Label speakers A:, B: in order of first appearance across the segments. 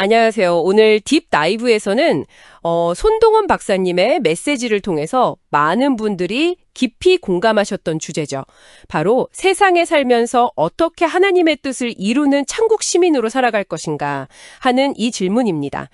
A: 안녕하세요. 오늘 딥다이브에서는 손동원 박사님의 메시지를 통해서 많은 분들이 깊이 공감하셨던 주제죠. 바로 세상에 살면서 어떻게 하나님의 뜻을 이루는 천국 시민으로 살아갈 것인가 하는 이 질문입니다.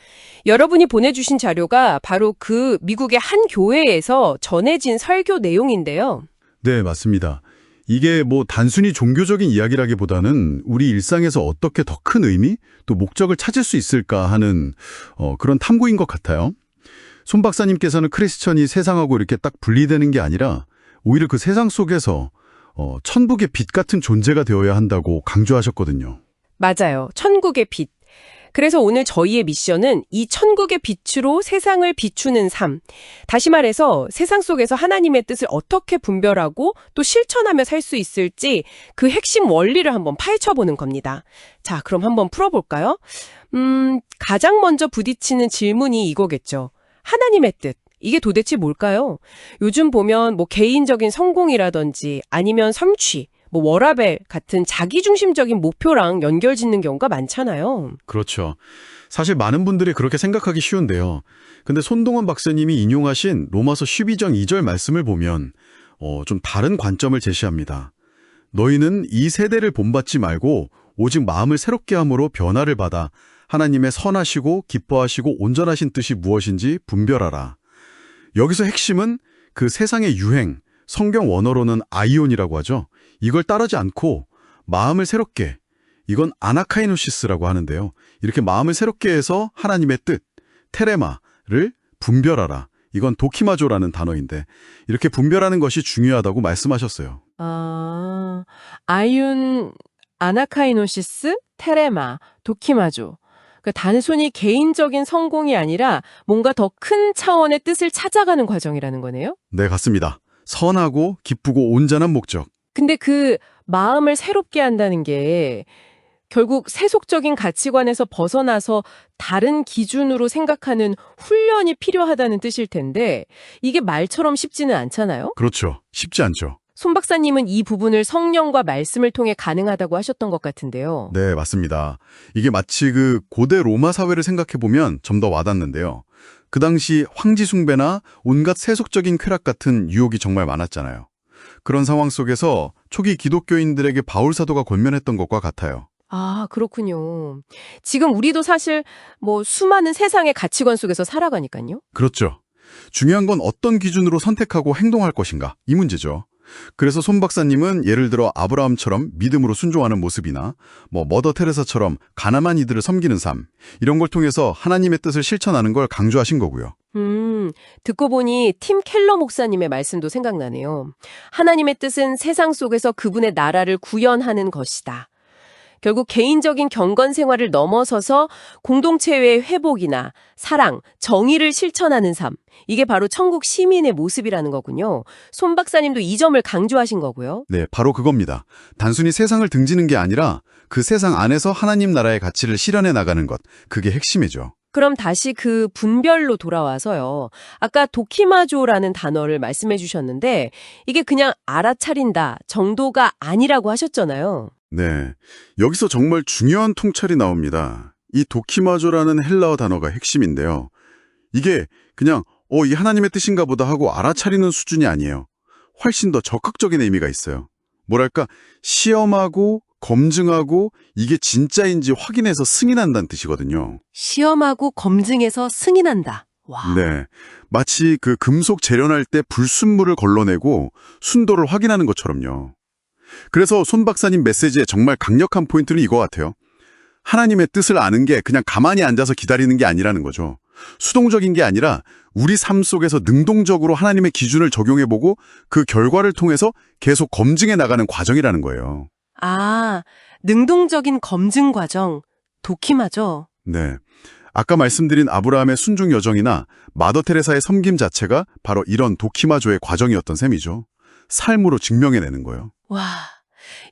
A: 여러분이 보내주신 자료가 바로 그 미국의 한 교회에서 전해진 설교 내용인데요.
B: 네, 맞습니다. 이게 단순히 종교적인 이야기라기보다는 우리 일상에서 어떻게 더 큰 의미, 또 목적을 찾을 수 있을까 하는 그런 탐구인 것 같아요. 손 박사님께서는 크리스천이 세상하고 이렇게 딱 분리되는 게 아니라 오히려 그 세상 속에서 천국의 빛 같은 존재가 되어야 한다고 강조하셨거든요.
A: 맞아요. 천국의 빛. 그래서 오늘 저희의 미션은 이 천국의 빛으로 세상을 비추는 삶. 다시 말해서 세상 속에서 하나님의 뜻을 어떻게 분별하고 또 실천하며 살 수 있을지 그 핵심 원리를 한번 파헤쳐보는 겁니다. 자, 그럼 한번 풀어볼까요? 가장 먼저 부딪히는 질문이 이거겠죠. 하나님의 뜻. 이게 도대체 뭘까요? 요즘 보면 개인적인 성공이라든지 아니면 성취, 워라밸 같은 자기중심적인 목표랑 연결짓는 경우가 많잖아요.
B: 그렇죠. 사실 많은 분들이 그렇게 생각하기 쉬운데요. 근데 손동원 박사님이 인용하신 로마서 12장 2절 말씀을 보면 좀 다른 관점을 제시합니다. 너희는 이 세대를 본받지 말고 오직 마음을 새롭게 함으로 변화를 받아 하나님의 선하시고 기뻐하시고 온전하신 뜻이 무엇인지 분별하라. 여기서 핵심은 그 세상의 유행, 성경 원어로는 아이온이라고 하죠. 이걸 따르지 않고 마음을 새롭게, 이건 아나카이노시스라고 하는데요. 이렇게 마음을 새롭게 해서 하나님의 뜻, 테레마를 분별하라. 이건 도키마조라는 단어인데 이렇게 분별하는 것이 중요하다고 말씀하셨어요.
A: 아이온, 아나카이노시스, 테레마, 도키마조. 단순히 개인적인 성공이 아니라 뭔가 더 큰 차원의 뜻을 찾아가는 과정이라는 거네요?
B: 네, 같습니다. 선하고 기쁘고 온전한 목적.
A: 근데 그 마음을 새롭게 한다는 게 결국 세속적인 가치관에서 벗어나서 다른 기준으로 생각하는 훈련이 필요하다는 뜻일 텐데 이게 말처럼 쉽지는 않잖아요?
B: 그렇죠. 쉽지 않죠.
A: 손 박사님은 이 부분을 성령과 말씀을 통해 가능하다고 하셨던 것 같은데요.
B: 네, 맞습니다. 이게 마치 그 고대 로마 사회를 생각해보면 좀 더 와닿는데요. 그 당시 황지 숭배나 온갖 세속적인 쾌락 같은 유혹이 정말 많았잖아요. 그런 상황 속에서 초기 기독교인들에게 바울 사도가 권면했던 것과 같아요.
A: 아, 그렇군요. 지금 우리도 사실 수많은 세상의 가치관 속에서 살아가니까요.
B: 그렇죠. 중요한 건 어떤 기준으로 선택하고 행동할 것인가, 이 문제죠. 그래서 손 박사님은 예를 들어 아브라함처럼 믿음으로 순종하는 모습이나 머더 테레사처럼 가난한 이들을 섬기는 삶, 이런 걸 통해서 하나님의 뜻을 실천하는 걸 강조하신 거고요.
A: 듣고 보니 팀 켈러 목사님의 말씀도 생각나네요. 하나님의 뜻은 세상 속에서 그분의 나라를 구현하는 것이다. 결국 개인적인 경건 생활을 넘어서서 공동체의 회복이나 사랑, 정의를 실천하는 삶. 이게 바로 천국 시민의 모습이라는 거군요. 손 박사님도 이 점을 강조하신 거고요.
B: 네, 바로 그겁니다. 단순히 세상을 등지는 게 아니라 그 세상 안에서 하나님 나라의 가치를 실현해 나가는 것, 그게 핵심이죠.
A: 그럼 다시 그 분별로 돌아와서요. 아까 도키마조라는 단어를 말씀해 주셨는데 이게 그냥 알아차린다 정도가 아니라고 하셨잖아요.
B: 네, 여기서 정말 중요한 통찰이 나옵니다. 이 도키마조라는 헬라어 단어가 핵심인데요. 이게 그냥 이 하나님의 뜻인가 보다 하고 알아차리는 수준이 아니에요. 훨씬 더 적극적인 의미가 있어요. 뭐랄까, 시험하고 검증하고 이게 진짜인지 확인해서 승인한다는 뜻이거든요.
A: 시험하고 검증해서 승인한다. 와.
B: 네, 마치 그 금속 재련할 때 불순물을 걸러내고 순도를 확인하는 것처럼요. 그래서 손 박사님 메시지의 정말 강력한 포인트는 이거 같아요. 하나님의 뜻을 아는 게 그냥 가만히 앉아서 기다리는 게 아니라는 거죠. 수동적인 게 아니라 우리 삶 속에서 능동적으로 하나님의 기준을 적용해보고 그 결과를 통해서 계속 검증해 나가는 과정이라는 거예요.
A: 아, 능동적인 검증 과정. 도키마죠.
B: 네. 아까 말씀드린 아브라함의 순종 여정이나 마더 테레사의 섬김 자체가 바로 이런 도키마조의 과정이었던 셈이죠. 삶으로 증명해내는 거예요.
A: 와,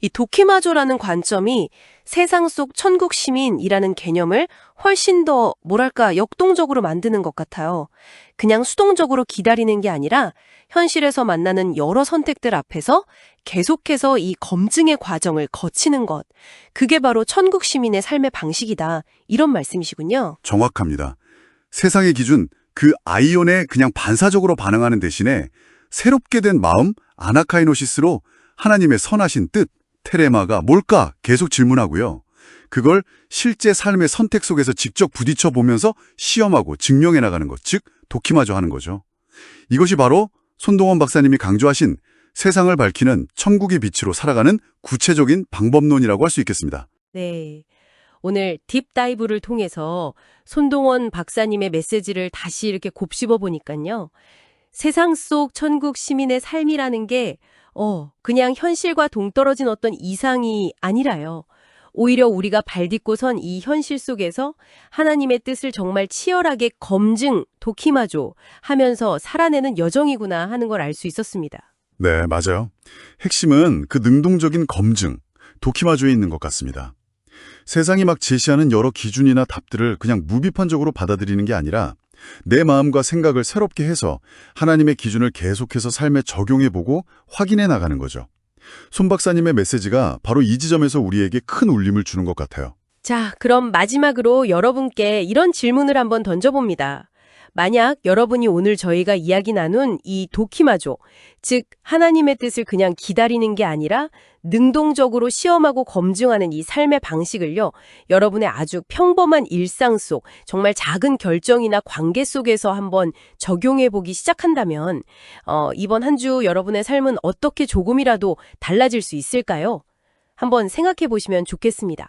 C: 이 도키마조라는 관점이 세상 속 천국 시민이라는 개념을 훨씬 더 뭐랄까 역동적으로 만드는 것 같아요. 그냥 수동적으로 기다리는 게 아니라 현실에서 만나는 여러 선택들 앞에서 계속해서 이 검증의 과정을 거치는 것. 그게 바로 천국 시민의 삶의 방식이다. 이런 말씀이시군요.
D: 정확합니다. 세상의 기준, 그 아이온에 그냥 반사적으로 반응하는 대신에 새롭게 된 마음, 아나카이노시스로 하나님의 선하신 뜻, 테레마가 뭘까 계속 질문하고요. 그걸 실제 삶의 선택 속에서 직접 부딪혀 보면서 시험하고 증명해 나가는 것, 즉 도키마조 하는 거죠. 이것이 바로 손동원 박사님이 강조하신 세상을 밝히는 천국의 빛으로 살아가는 구체적인 방법론이라고 할 수 있겠습니다.
C: 네. 오늘 딥다이브를 통해서 손동원 박사님의 메시지를 다시 이렇게 곱씹어 보니까요. 세상 속 천국 시민의 삶이라는 게 그냥 현실과 동떨어진 어떤 이상이 아니라요. 오히려 우리가 발딛고 선 이 현실 속에서 하나님의 뜻을 정말 치열하게 검증, 도키마조 하면서 살아내는 여정이구나 하는 걸 알 수 있었습니다.
D: 네, 맞아요. 핵심은 그 능동적인 검증, 도키마조에 있는 것 같습니다. 세상이 막 제시하는 여러 기준이나 답들을 그냥 무비판적으로 받아들이는 게 아니라 내 마음과 생각을 새롭게 해서 하나님의 기준을 계속해서 삶에 적용해보고 확인해 나가는 거죠. 손 박사님의 메시지가 바로 이 지점에서 우리에게 큰 울림을 주는 것 같아요.
C: 자, 그럼 마지막으로 여러분께 이런 질문을 한번 던져봅니다. 만약 여러분이 오늘 저희가 이야기 나눈 이 도키마조, 즉 하나님의 뜻을 그냥 기다리는 게 아니라 능동적으로 시험하고 검증하는 이 삶의 방식을요, 여러분의 아주 평범한 일상 속 정말 작은 결정이나 관계 속에서 한번 적용해보기 시작한다면 이번 한 주 여러분의 삶은 어떻게 조금이라도 달라질 수 있을까요? 한번 생각해 보시면 좋겠습니다.